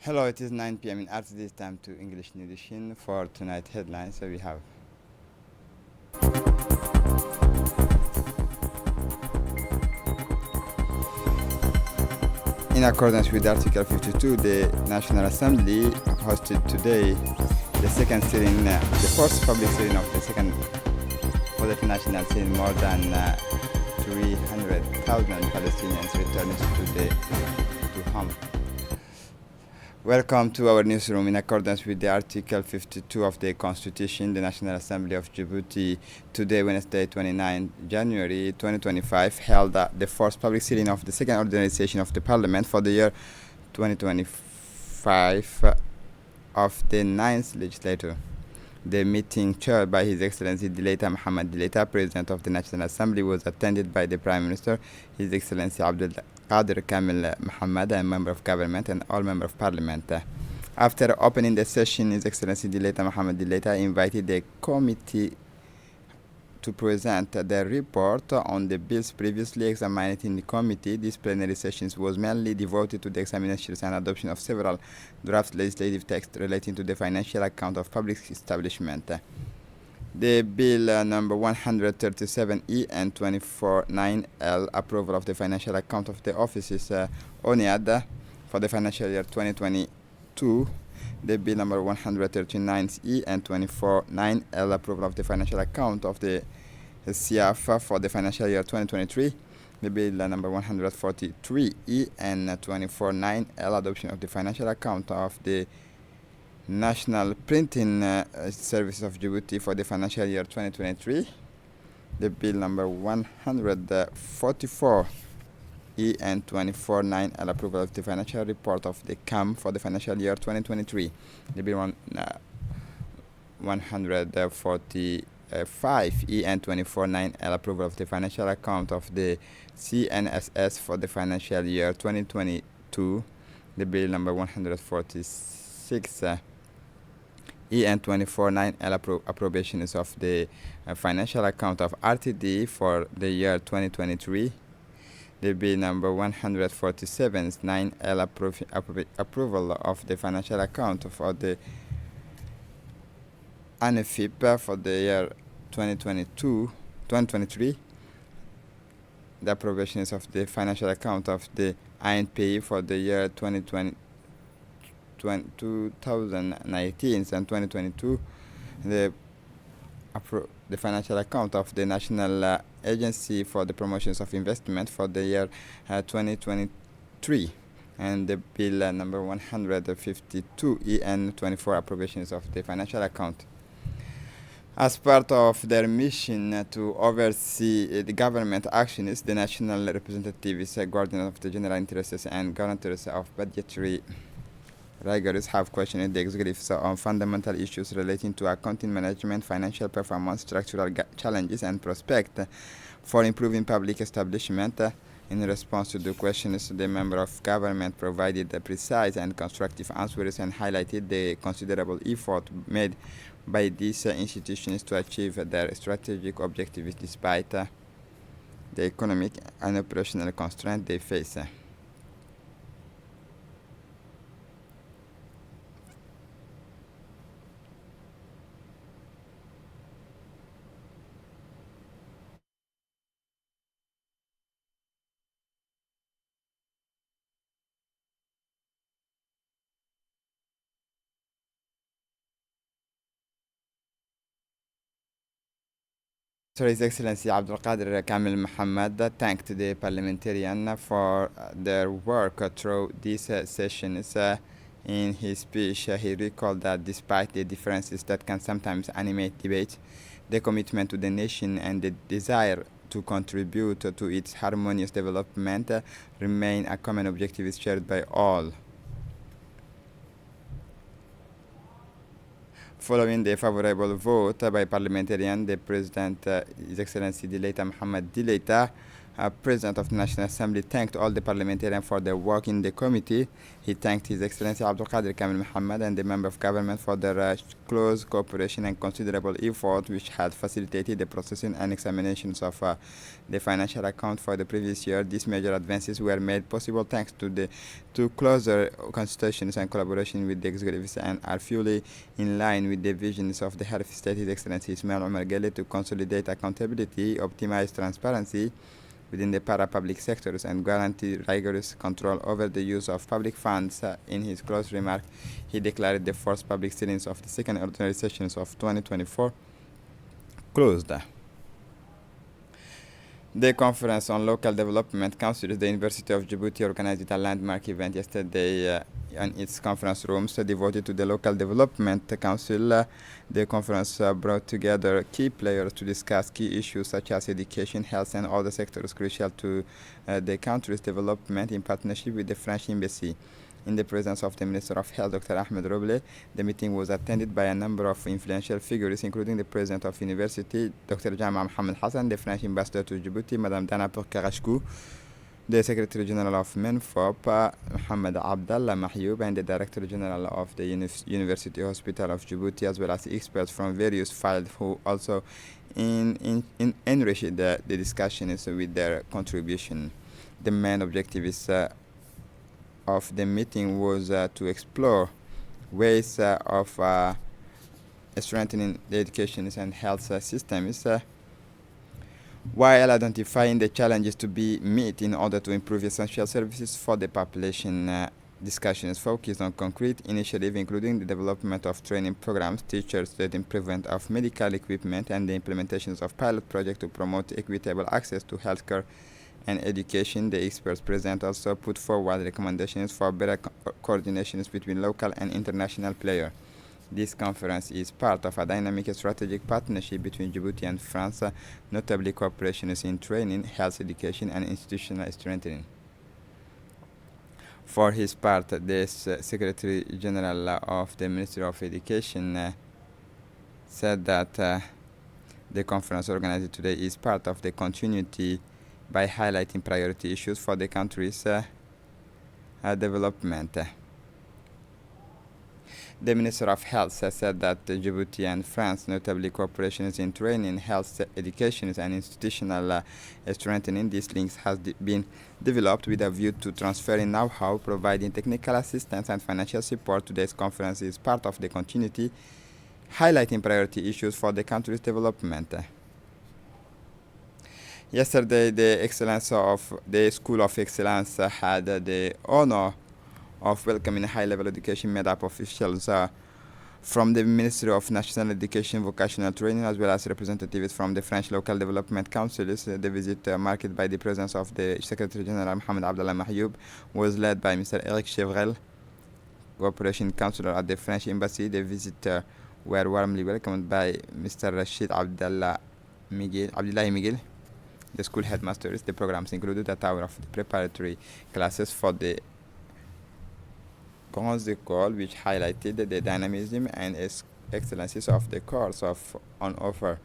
Hello, it is 9 p.m. in Art. This time to English New Edition for tonight headlines. So we have in accordance with Article 52, the National Assembly hosted today the second sitting, the first public sitting of the second for the national sitting. More than 300,000 Palestinians returned to home. Welcome to our newsroom. In accordance with the Article 52 of the Constitution, the National Assembly of Djibouti today, Wednesday, 29 January 2025, held the first public sitting of the second ordinary session of the Parliament for the year 2025 of the 9th legislature. The meeting, chaired by His Excellency Dileita Mohammed Dileita, President of the National Assembly, was attended by the Prime Minister, His Excellency Abdul Qadir Kamil Mohammed, a member of government, and all members of parliament. After opening the session, His Excellency Dileita Mohammed Dileita invited the committee to present their report on the bills previously examined in the committee. This plenary session was mainly devoted to the examination and adoption of several draft legislative texts relating to the financial account of public establishment. The bill number 137E and 249L, approval of the financial account of the offices ONIAD for the financial year 2022. The bill number 139E and 249L, approval of the financial account of the CIAF for the financial year 2023. The bill number 143E and 249L, adoption of the financial account of the National Printing Services of Djibouti for the financial year 2023. The bill number 144E and 249L, approval of the financial report of the CAM for the financial year 2023. The bill 145E and 249L, approval of the financial account of the CNSS for the financial year 2022. The bill number 146 E and 249L, appropriations of the financial account of RTD for the year 2023. The bill number 147 9L, approval of the financial account for the ANFIP for the year 2023. The appropriations of the financial account of the INPE for the year 2019 and 2022, the financial account of the National Agency for the Promotions of Investment for the year 2023, and the bill number 152E and 24, appropriations of the financial account. As part of their mission to oversee the government actions, the national representative is a guardian of the general interests and guarantors of budgetary rigors have questioned the executives on fundamental issues relating to accounting management, financial performance, structural challenges, and prospects for improving public establishment. In response to the questions, the member of government provided precise and constructive answers and highlighted the considerable effort made by these institutions to achieve their strategic objectives despite the economic and operational constraints they face. His Excellency Abdul Qadir Kamil Mohammed thanked the parliamentarian for their work through these sessions. In his speech, he recalled that despite the differences that can sometimes animate debate, the commitment to the nation and the desire to contribute to its harmonious development remain a common objective shared by all. Following the favorable vote by parliamentarian, the President, His Excellency Dileita Mohammed Dileita, President of the National Assembly thanked all the parliamentarians for their work in the committee. He thanked His Excellency Abdul Qadir Kamil Muhammad and the member of government for their close cooperation and considerable effort which had facilitated the processing and examinations of the financial account for the previous year. These major advances were made possible thanks to the closer consultations and collaboration with the executives and are fully in line with the visions of the head of state, His Excellency Ismail Omar Guelleh, to consolidate accountability, optimize transparency within the para-public sectors and guarantee rigorous control over the use of public funds. In his close remark, he declared the first public sittings of the second ordinary sessions of 2024 closed. The Conference on Local Development Councils, the University of Djibouti organized a landmark event yesterday in its conference rooms devoted to the Local Development Council. The conference brought together key players to discuss key issues such as education, health, and other sectors crucial to the country's development in partnership with the French Embassy. In the presence of the Minister of Health, Dr. Ahmed Roble, the meeting was attended by a number of influential figures, including the President of University, Dr. Jama Mohamed Hassan, the French Ambassador to Djibouti, Madame Dana Pourkarashkou, the Secretary General of MINFOP, Mohamed Abdallah Mahyoub, and the Director General of the University Hospital of Djibouti, as well as experts from various fields who also enriched the discussions with their contribution. The main objective of the meeting was to explore ways of strengthening the education and health systems while identifying the challenges to be met in order to improve essential services for the population. Discussions focused on concrete initiatives including the development of training programs, teachers, the improvement of medical equipment, and the implementations of pilot projects to promote equitable access to healthcare and education. The experts present also put forward recommendations for better coordinations between local and international players. This conference is part of a dynamic strategic partnership between Djibouti and France, notably cooperation in training, health education, and institutional strengthening. For his part, the Secretary General of the Ministry of Education said that the conference organized today is part of the continuity by highlighting priority issues for the country's development. The Minister of Health said that Djibouti and France, notably cooperation in training, health education, and institutional strengthening, these links has been developed with a view to transferring know-how, providing technical assistance and financial support. Today's conference is part of the continuity, highlighting priority issues for the country's development. Yesterday, the Excellence of the School of Excellence had the honor of welcoming high-level education made up of officials from the Ministry of National Education, Vocational Training, as well as representatives from the French Local Development Councils. The visit, marked by the presence of the Secretary General Mohamed Abdallah Mahyoub, was led by Mr. Eric Chevrel, Cooperation Counselor at the French Embassy. The visitors were warmly welcomed by Mr. Rashid Abdullah Miguel, the school headmasters. The programs included a tour of the preparatory classes for the Grandes Écoles, which highlighted the dynamism and excellences of the course on offer.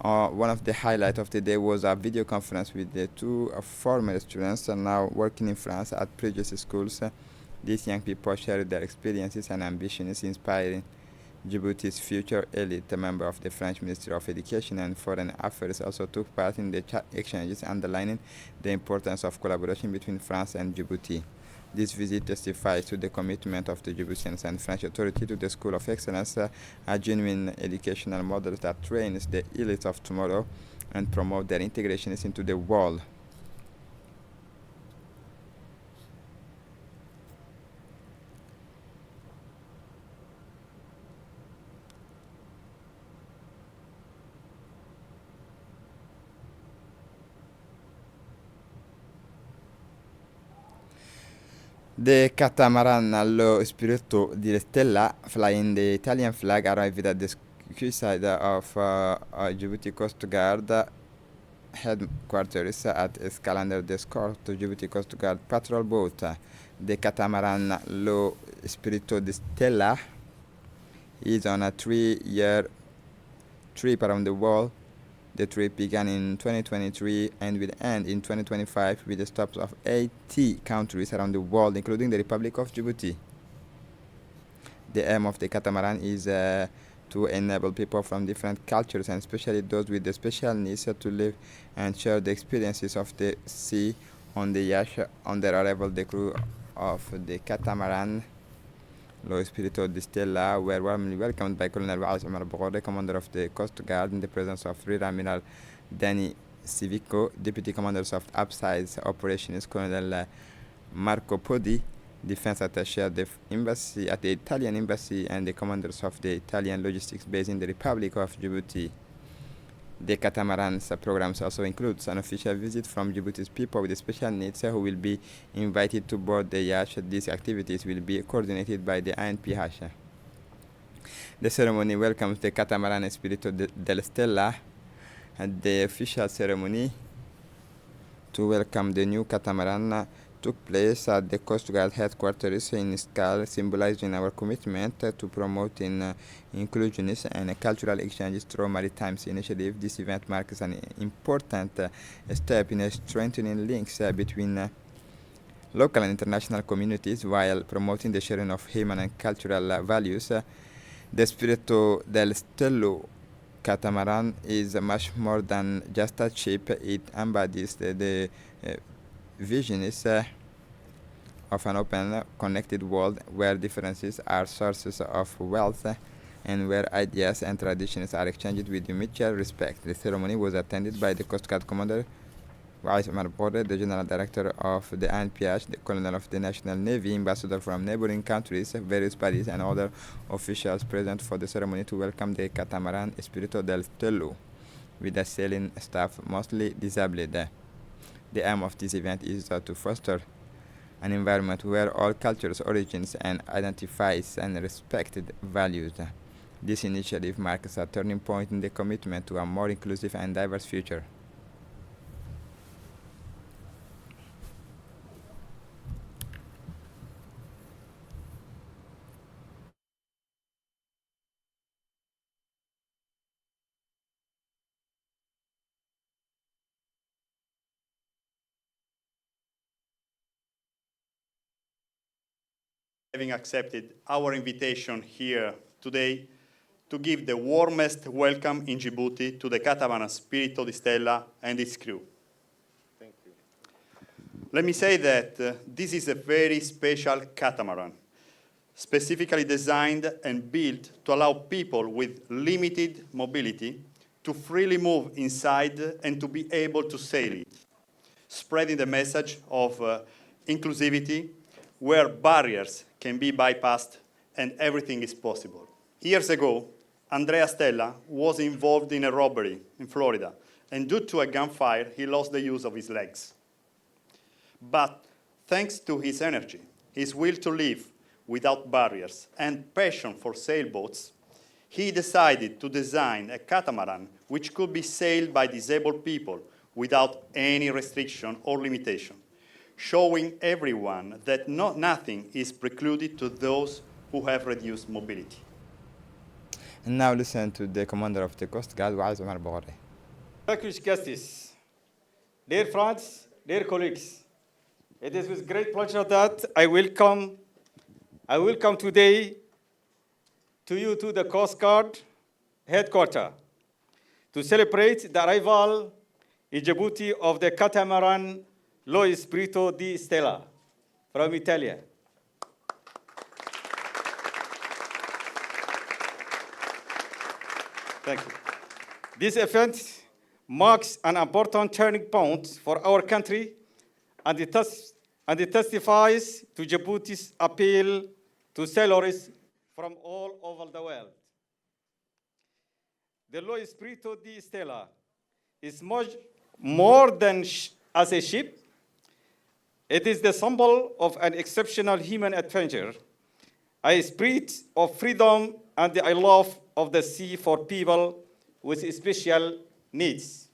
One of the highlights of the day was a video conference with the two former students now working in France at previous schools. These young people shared their experiences and ambitions, inspiring Djibouti's future elite. A member of the French Ministry of Education and Foreign Affairs also took part in the exchanges, underlining the importance of collaboration between France and Djibouti. This visit testifies to the commitment of the Djiboutians and French authority to the School of Excellence, a genuine educational model that trains the elite of tomorrow and promote their integration into the world. The catamaran Lo Spirito di Stella, flying the Italian flag, arrived at the quayside of Djibouti Coast Guard headquarters at Escalander d'Escort to Djibouti Coast Guard patrol boat. The catamaran Lo Spirito di Stella is on a 3-year trip around the world. The trip began in 2023 and will end in 2025 with the stops of 80 countries around the world, including the Republic of Djibouti. The aim of the catamaran is to enable people from different cultures, and especially those with the special needs, to live and share the experiences of the sea on the yacht. On their arrival, the crew of the catamaran Lo Spirito di Stella were warmly welcomed by Colonel Waas Omar Bogore, commander of the Coast Guard, in the presence of Rear Admiral Danny Civico, deputy commanders of upsize operations, Colonel Marco Podi, defense attaché at the embassy, at the Italian embassy, and the commanders of the Italian logistics base in the Republic of Djibouti. The catamaran's programs also includes an official visit from Djibouti's people with special needs who will be invited to board the yacht. These activities will be coordinated by the ANPH. The ceremony welcomes the catamaran Spirito della Stella, and the official ceremony to welcome the new catamaran took place at the Coast Guard headquarters in Skal, symbolizing our commitment to promoting inclusionist and cultural exchanges through maritime initiative. This event marks an important step in strengthening links between local and international communities while promoting the sharing of human and cultural values. The Spirito del Stella catamaran is much more than just a ship. It embodies the visions of an open, connected world where differences are sources of wealth and where ideas and traditions are exchanged with mutual respect. The ceremony was attended by the Coast Guard Commander Waas Omar Bode, the General Director of the ANPH, the Colonel of the National Navy, ambassadors from neighboring countries, various bodies, and other officials present for the ceremony to welcome the catamaran Spirito del Stella, with the sailing staff mostly disabled. The aim of this event is to foster an environment where all cultures, origins, and identifies and respected values. This initiative marks a turning point in the commitment to a more inclusive and diverse future. Having accepted our invitation here today to give the warmest welcome in Djibouti to the catamaran Spirito di Stella and its crew. Thank you. Let me say that this is a very special catamaran, specifically designed and built to allow people with limited mobility to freely move inside and to be able to sail it, spreading the message of inclusivity, where barriers can be bypassed and everything is possible. Years ago, Andrea Stella was involved in a robbery in Florida, and due to a gunfire, he lost the use of his legs. But thanks to his energy, his will to live without barriers, and passion for sailboats, he decided to design a catamaran which could be sailed by disabled people without any restriction or limitation, showing everyone that nothing is precluded to those who have reduced mobility. And now listen to the commander of the Coast Guard, Waas Omar Bogore. Distinguished guests, dear friends, dear colleagues, it is with great pleasure that I welcome today to you to the Coast Guard headquarters to celebrate the arrival in Djibouti of the catamaran Lo Spirito di Stella from Italy. Thank you. This event marks an important turning point for our country, and it testifies to Djibouti's appeal to sailors from all over the world. The Lo Spirito di Stella is much more than as a ship. It is the symbol of an exceptional human adventure, a spirit of freedom and the love of the sea for people with special needs.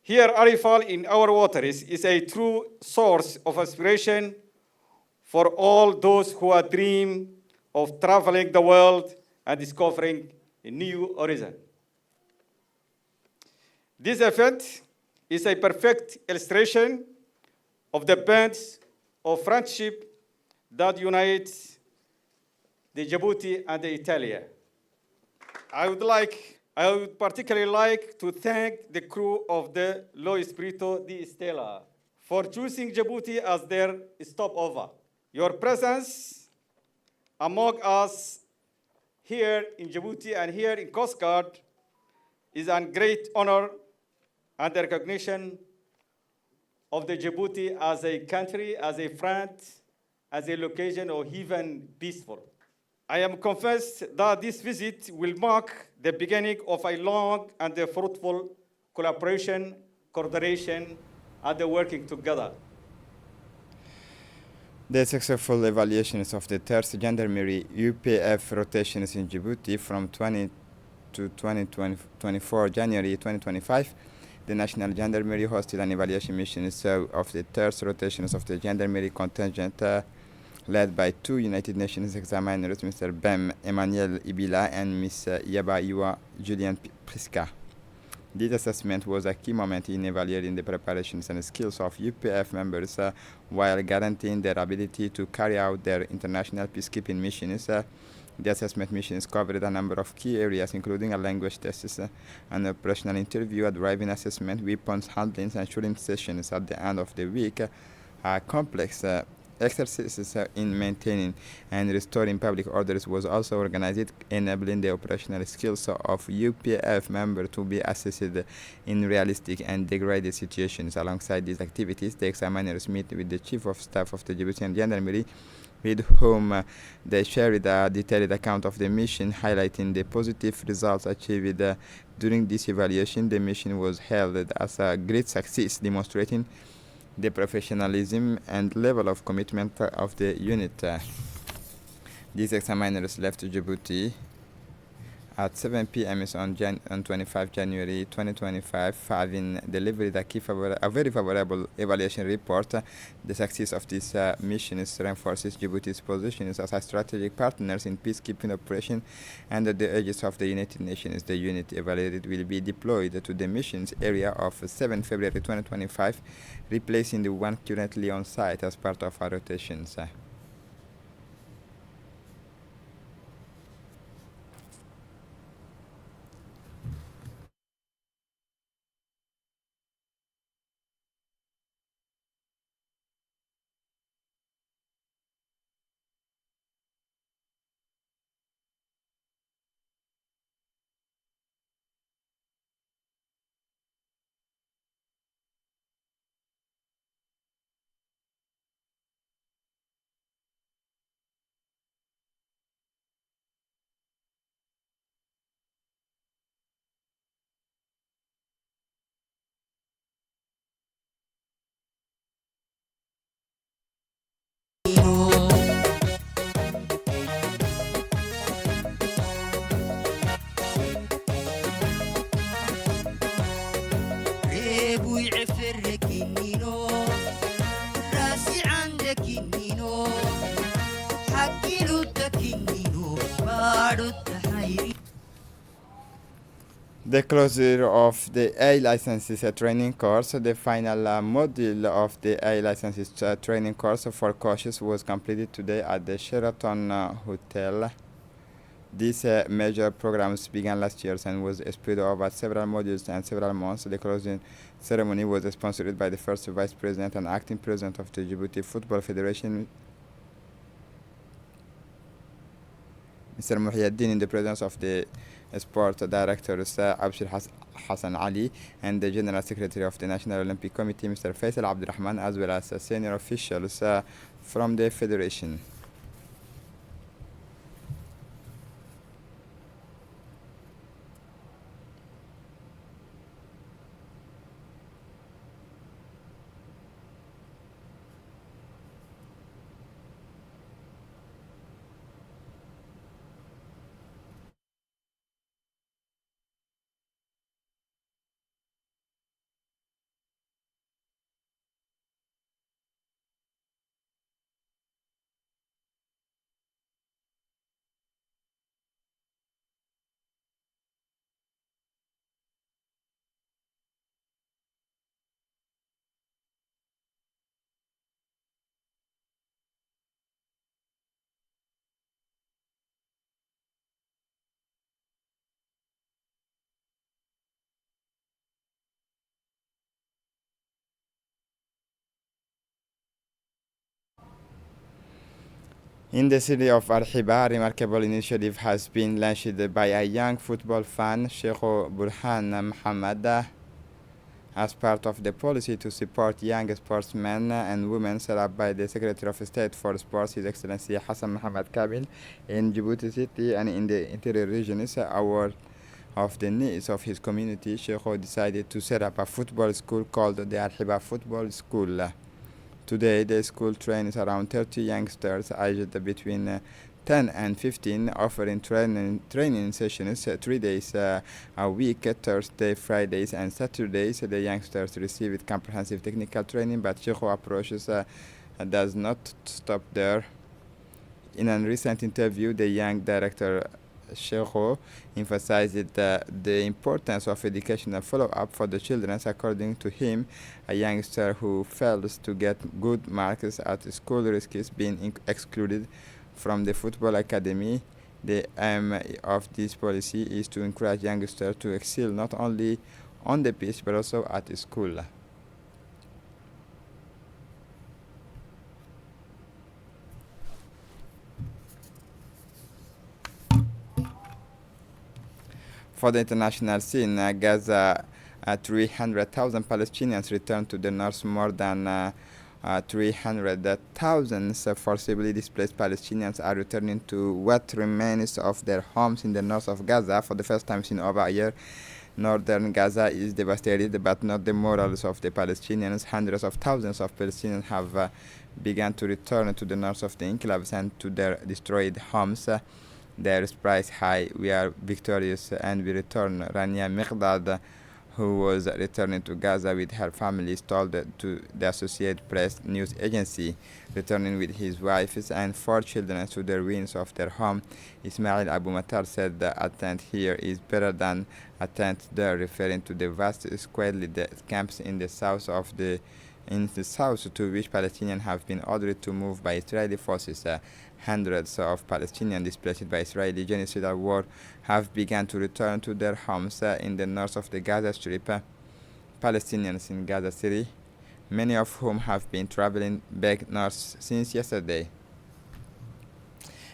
Here, arrival in our waters is a true source of inspiration for all those who are dream of traveling the world and discovering a new horizon. This event is a perfect illustration of the bonds of friendship that unites the Djibouti and the Italia. I would particularly like to thank the crew of the Lo Spirito di Stella for choosing Djibouti as their stopover. Your presence among us here in Djibouti and here in Coast Guard is a great honor and the recognition of the Djibouti as a country, as a friend, as a location, or even peaceful. I am convinced that this visit will mark the beginning of a long and a fruitful collaboration, coordination, and working together. The successful evaluations of the third gendarmerie UPF rotations in Djibouti from 20 to 2024 January 2025. The National Gendarmerie hosted an evaluation mission of the third rotations of the gendarmerie contingent led by two United Nations examiners, Mr. Bem Emmanuel Ibila and Ms. Yaba Iwa Julian Priska. This assessment was a key moment in evaluating the preparations and skills of UPF members while guaranteeing their ability to carry out their international peacekeeping missions. The assessment missions covered a number of key areas, including a language test, an operational interview, a driving assessment, weapons handling, and shooting sessions at the end of the week. Complex exercises in maintaining and restoring public orders was also organized, enabling the operational skills of UPF members to be assessed in realistic and degraded situations. Alongside these activities, the examiners meet with the Chief of Staff of the Djiboutian Gendarmerie, with whom they shared a detailed account of the mission, highlighting the positive results achieved during this evaluation. The mission was hailed as a great success, demonstrating the professionalism and level of commitment of the unit. These examiners left Djibouti at 7 p.m. on 25 January 2025, having delivered a very favorable evaluation report. The success of this mission reinforces Djibouti's position as a strategic partners in peacekeeping operation under the aegis of the United Nations. The unit evaluated will be deployed to the missions area of 7 February 2025, replacing the one currently on site as part of our rotations. The closure of the A licenses training course, the final module of the A licenses training course for coaches was completed today at the Sheraton Hotel. These major programs began last year and was spread over several modules and several months. The closing ceremony was sponsored by the first Vice President and Acting President of the Djibouti Football Federation, Mr. Muhyiddin, in the presence of the Sport Director Abshir Hassan Ali and the General Secretary of the National Olympic Committee, Mr. Faisal Abdurrahman, as well as senior officials from the Federation. In the city of Arhiba, a remarkable initiative has been launched by a young football fan, Sheikh Burhan Muhammad, as part of the policy to support young sportsmen and women set up by the Secretary of State for Sports, His Excellency Hassan Muhammad Kabil, in Djibouti City and in the interior regions. Aware of the needs of his community, Sheikh decided to set up a football school called the Arhiba Football School. Today, the school trains around 30 youngsters aged between 10 and 15, offering training sessions 3 days a week, Thursday, Fridays, and Saturdays. The youngsters receive comprehensive technical training, but Sheikh approaches does not stop there. In a recent interview, the young director Sheikh emphasized the importance of educational follow-up for the children. According to him, a youngster who fails to get good marks at school risks being excluded from the football academy. The aim of this policy is to encourage youngsters to excel not only on the pitch but also at school. For the international scene, Gaza, 300,000 Palestinians returned to the north. More than 300,000 forcibly displaced Palestinians are returning to what remains of their homes in the north of Gaza for the first time in over a year. Northern Gaza is devastated, but not the morals of the Palestinians. Hundreds of thousands of Palestinians have begun to return to the north of the enclaves and to their destroyed homes. Their price high. We are victorious and we return. Rania Miqdad, who was returning to Gaza with her family, told to the Associated Press news agency, returning with his wives and 4 children to the ruins of their home. Ismail Abu Matar said a tent here is better than a tent there, referring to the vast squalid camps in the south to which Palestinians have been ordered to move by Israeli forces. Hundreds of Palestinians displaced by Israeli genocidal war have begun to return to their homes in the north of the Gaza Strip. Palestinians in Gaza City, many of whom have been traveling back north since yesterday.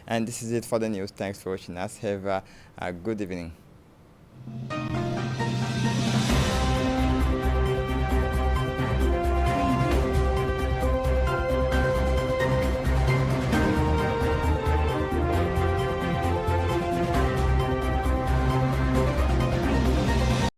And this is it for the news. Thanks for watching us. Have a good evening.